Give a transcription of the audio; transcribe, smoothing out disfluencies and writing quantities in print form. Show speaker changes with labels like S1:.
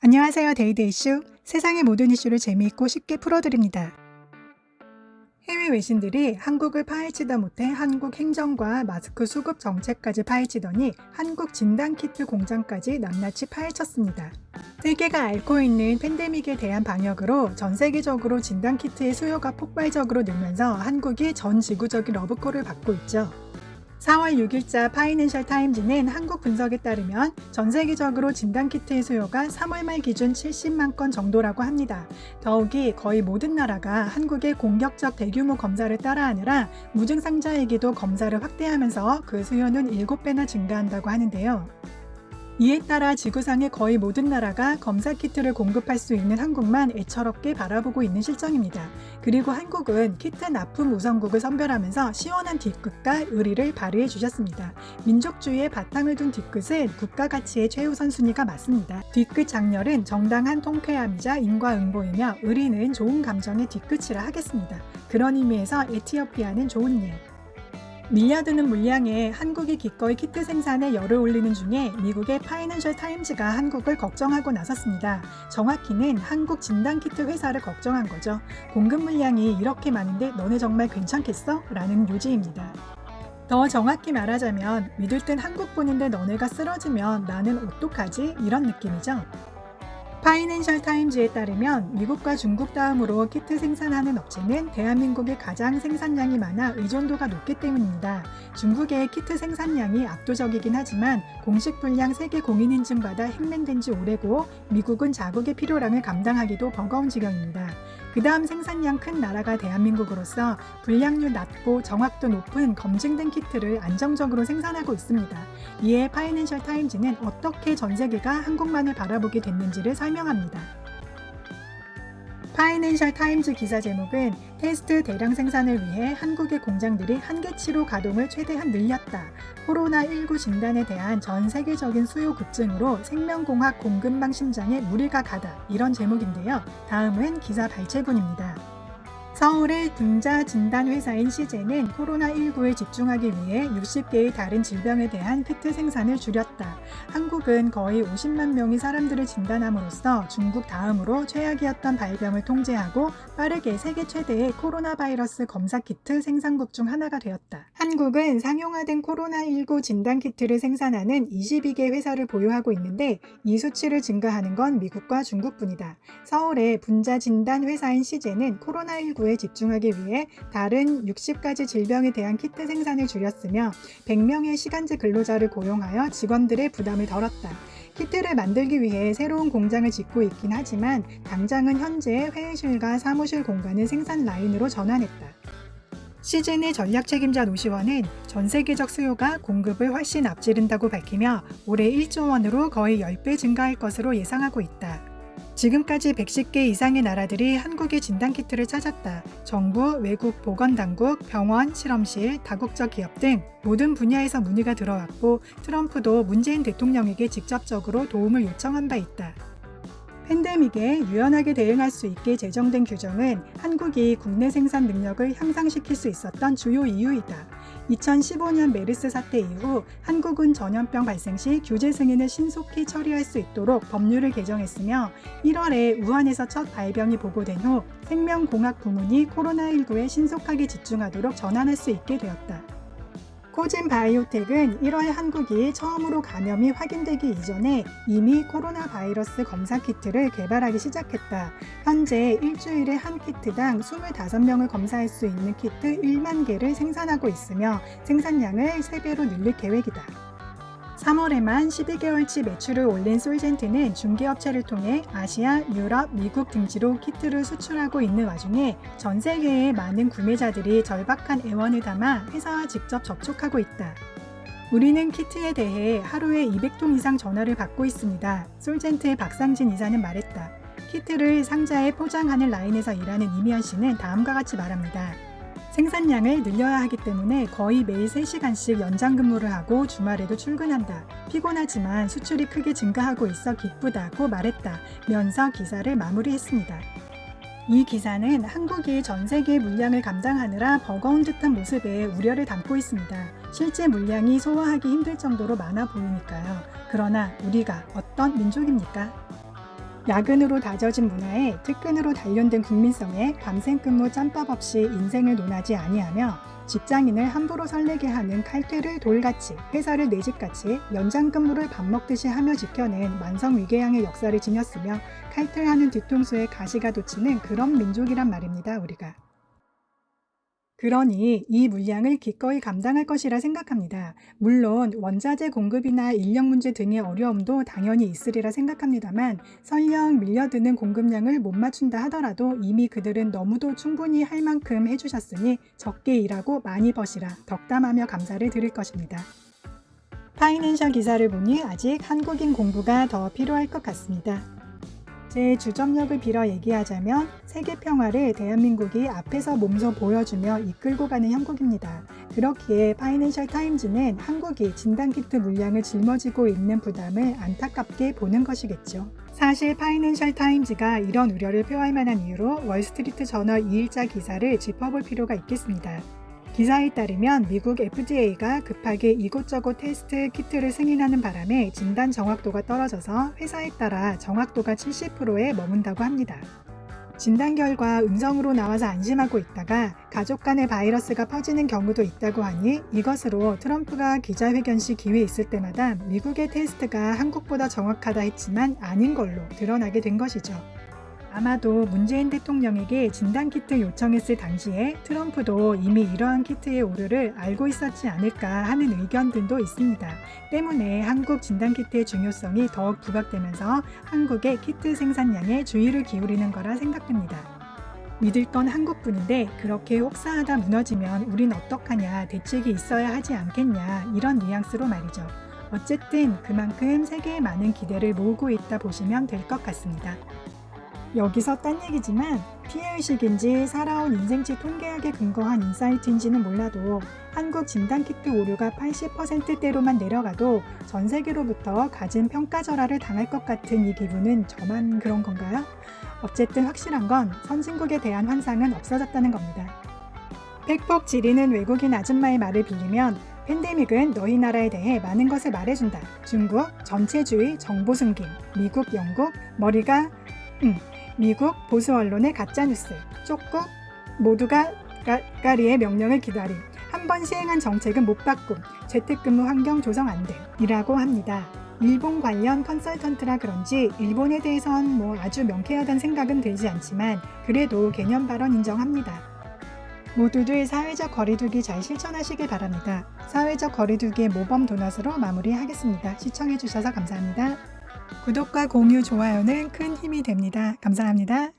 S1: 안녕하세요. 데이드 이슈. 세상의 모든 이슈를 재미있고 쉽게 풀어드립니다. 해외 외신들이 한국을 파헤치다 못해 한국 행정과 마스크 수급 정책까지 파헤치더니 한국 진단키트 공장까지 낱낱이 파헤쳤습니다. 세계가 앓고 있는 팬데믹에 대한 방역으로 전 세계적으로 진단키트의 수요가 폭발적으로 늘면서 한국이 전 지구적인 러브콜을 받고 있죠. 4월 6일자 파이낸셜 타임즈는 한국 분석에 따르면 전 세계적으로 진단키트의 수요가 3월 말 기준 70만 건 정도라고 합니다. 더욱이 거의 모든 나라가 한국의 공격적 대규모 검사를 따라하느라 무증상자에게도 검사를 확대하면서 그 수요는 7배나 증가한다고 하는데요. 이에 따라 지구상의 거의 모든 나라가 검사 키트를 공급할 수 있는 한국만 애처롭게 바라보고 있는 실정입니다. 그리고 한국은 키트 납품 우선국을 선별하면서 시원한 뒤끝과 의리를 발휘해 주셨습니다. 민족주의의 바탕을 둔 뒤끝은 국가 가치의 최우선 순위가 맞습니다. 뒤끝 장렬은 정당한 통쾌함이자 인과응보이며 의리는 좋은 감정의 뒤끝이라 하겠습니다. 그런 의미에서 에티오피아는 좋은 예. 밀려드는 물량에 한국이 기꺼이 키트 생산에 열을 올리는 중에 미국의 파이낸셜 타임즈가 한국을 걱정하고 나섰습니다. 정확히는 한국 진단키트 회사를 걱정한 거죠. 공급 물량이 이렇게 많은데 너네 정말 괜찮겠어? 라는 요지입니다. 더 정확히 말하자면 믿을 땐 한국 보는데 너네가 쓰러지면 나는 어떡하지? 이런 느낌이죠. 파이낸셜 타임즈에 따르면 미국과 중국 다음으로 키트 생산하는 업체는 대한민국이 가장 생산량이 많아 의존도가 높기 때문입니다. 중국의 키트 생산량이 압도적이긴 하지만 공식 분량 세계 공인인증받아 행맨된 지 오래고 미국은 자국의 필요량을 감당하기도 버거운 지경입니다. 그 다음 생산량 큰 나라가 대한민국으로서 분량률 낮고 정확도 높은 검증된 키트를 안정적으로 생산하고 있습니다. 이에 파이낸셜 타임즈는 어떻게 전 세계가 한국만을 바라보게 됐는지를 설명합니다. 파이낸셜 타임즈 기사 제목은 테스트 대량 생산을 위해 한국의 공장들이 한계치로 가동을 최대한 늘렸다. 코로나19 진단에 대한 전 세계적인 수요 급증으로 생명공학 공급망 심장에 무리가 가다. 이런 제목인데요. 다음은 기사 발췌본입니다. 서울의 분자 진단 회사인 시제는 코로나19에 집중하기 위해 60개의 다른 질병에 대한 키트 생산을 줄였다. 한국은 거의 50만 명의 사람들을 진단함으로써 중국 다음으로 최악이었던 발병을 통제하고 빠르게 세계 최대의 코로나 바이러스 검사 키트 생산국 중 하나가 되었다. 한국은 상용화된 코로나19 진단 키트를 생산하는 22개 회사를 보유하고 있는데 이 수치를 증가하는 건 미국과 중국뿐이다. 서울의 분자 진단 회사인 시제는 코로나19 에 집중하기 위해 다른 60가지 질병에 대한 키트 생산을 줄였으며 100명의 시간제 근로자를 고용하여 직원들의 부담을 덜었다. 키트를 만들기 위해 새로운 공장을 짓고 있긴 하지만 당장은 현재 회의실과 사무실 공간을 생산 라인으로 전환했다. 시즌의 전략 책임자 노시원은 전 세계적 수요가 공급을 훨씬 앞지른다고 밝히며 올해 1조 원으로 거의 10배 증가할 것으로 예상하고 있다. 지금까지 110개 이상의 나라들이 한국의 진단키트를 찾았다. 정부, 외국 보건당국, 병원, 실험실, 다국적 기업 등 모든 분야에서 문의가 들어왔고 트럼프도 문재인 대통령에게 직접적으로 도움을 요청한 바 있다. 팬데믹에 유연하게 대응할 수 있게 제정된 규정은 한국이 국내 생산 능력을 향상시킬 수 있었던 주요 이유이다. 2015년 메르스 사태 이후 한국은 전염병 발생 시 규제 승인을 신속히 처리할 수 있도록 법률을 개정했으며 1월에 우한에서 첫 발병이 보고된 후 생명공학 부문이 코로나19에 신속하게 집중하도록 전환할 수 있게 되었다. 코진 바이오텍은 1월 한국이 처음으로 감염이 확인되기 이전에 이미 코로나 바이러스 검사 키트를 개발하기 시작했다. 현재 일주일에 한 키트당 25명을 검사할 수 있는 키트 1만 개를 생산하고 있으며 생산량을 3배로 늘릴 계획이다. 3월에만 12개월치 매출을 올린 솔젠트는 중개업체를 통해 아시아, 유럽, 미국 등지로 키트를 수출하고 있는 와중에 전 세계의 많은 구매자들이 절박한 애원을 담아 회사와 직접 접촉하고 있다. 우리는 키트에 대해 하루에 200통 이상 전화를 받고 있습니다. 솔젠트의 박상진 이사는 말했다. 키트를 상자에 포장하는 라인에서 일하는 이미연 씨는 다음과 같이 말합니다. 생산량을 늘려야 하기 때문에 거의 매일 3시간씩 연장 근무를 하고 주말에도 출근한다. 피곤하지만 수출이 크게 증가하고 있어 기쁘다고 말했다. 면서 기사를 마무리했습니다. 이 기사는 한국이 전 세계 물량을 감당하느라 버거운 듯한 모습에 우려를 담고 있습니다. 실제 물량이 소화하기 힘들 정도로 많아 보이니까요. 그러나 우리가 어떤 민족입니까? 야근으로 다져진 문화에 특근으로 단련된 국민성에 밤샘 근무 짬밥 없이 인생을 논하지 아니하며 직장인을 함부로 설레게 하는 칼퇴를 돌같이 회사를 내 집같이 연장 근무를 밥 먹듯이 하며 지켜낸 만성위궤양의 역사를 지녔으며 칼퇴하는 뒤통수에 가시가 돋치는 그런 민족이란 말입니다. 우리가. 그러니 이 물량을 기꺼이 감당할 것이라 생각합니다. 물론 원자재 공급이나 인력 문제 등의 어려움도 당연히 있으리라 생각합니다만 설령 밀려드는 공급량을 못 맞춘다 하더라도 이미 그들은 너무도 충분히 할 만큼 해주셨으니 적게 일하고 많이 버시라 덕담하며 감사를 드릴 것입니다. 파이낸셜 기사를 보니 아직 한국인 공부가 더 필요할 것 같습니다. 제 주점력을 빌어 얘기하자면 세계 평화를 대한민국이 앞에서 몸소 보여주며 이끌고 가는 형국입니다. 그렇기에 파이낸셜 타임즈는 한국이 진단키트 물량을 짊어지고 있는 부담을 안타깝게 보는 것이겠죠. 사실 파이낸셜 타임즈가 이런 우려를 표할 만한 이유로 월스트리트 저널 2일자 기사를 짚어볼 필요가 있겠습니다. 기사에 따르면 미국 FDA가 급하게 이곳저곳 테스트 키트를 승인하는 바람에 진단 정확도가 떨어져서 회사에 따라 정확도가 70%에 머문다고 합니다. 진단 결과 음성으로 나와서 안심하고 있다가 가족 간의 바이러스가 퍼지는 경우도 있다고 하니 이것으로 트럼프가 기자회견 시 기회 있을 때마다 미국의 테스트가 한국보다 정확하다 했지만 아닌 걸로 드러나게 된 것이죠. 아마도 문재인 대통령에게 진단키트 요청했을 당시에 트럼프도 이미 이러한 키트의 오류를 알고 있었지 않을까 하는 의견들도 있습니다. 때문에 한국 진단키트의 중요성이 더욱 부각되면서 한국의 키트 생산량에 주의를 기울이는 거라 생각됩니다. 믿을 건 한국뿐인데 그렇게 혹사하다 무너지면 우린 어떡하냐, 대책이 있어야 하지 않겠냐 이런 뉘앙스로 말이죠. 어쨌든 그만큼 세계에 많은 기대를 모으고 있다 보시면 될 것 같습니다. 여기서 딴 얘기지만 피해의식인지 살아온 인생치 통계학에 근거한 인사이트인지는 몰라도 한국 진단키트 오류가 80%대로만 내려가도 전 세계로부터 갖은 평가절하를 당할 것 같은 이 기분은 저만 그런 건가요? 어쨌든 확실한 건 선진국에 대한 환상은 없어졌다는 겁니다. 팩폭 지리는 외국인 아줌마의 말을 빌리면 팬데믹은 너희 나라에 대해 많은 것을 말해준다. 중국, 전체주의, 정보 숨김, 미국, 영국, 미국 보수 언론의 가짜뉴스, 쪽국, 모두가 까리의 명령을 기다림, 한 번 시행한 정책은 못 바꿈, 재택근무 환경 조성 안 됨 이라고 합니다. 일본 관련 컨설턴트라 그런지 일본에 대해선 아주 명쾌하다는 생각은 들지 않지만 그래도 개념 발언 인정합니다. 모두들 사회적 거리두기 잘 실천하시길 바랍니다. 사회적 거리두기의 모범 도넛으로 마무리하겠습니다. 시청해주셔서 감사합니다. 구독과 공유, 좋아요는 큰 힘이 됩니다. 감사합니다.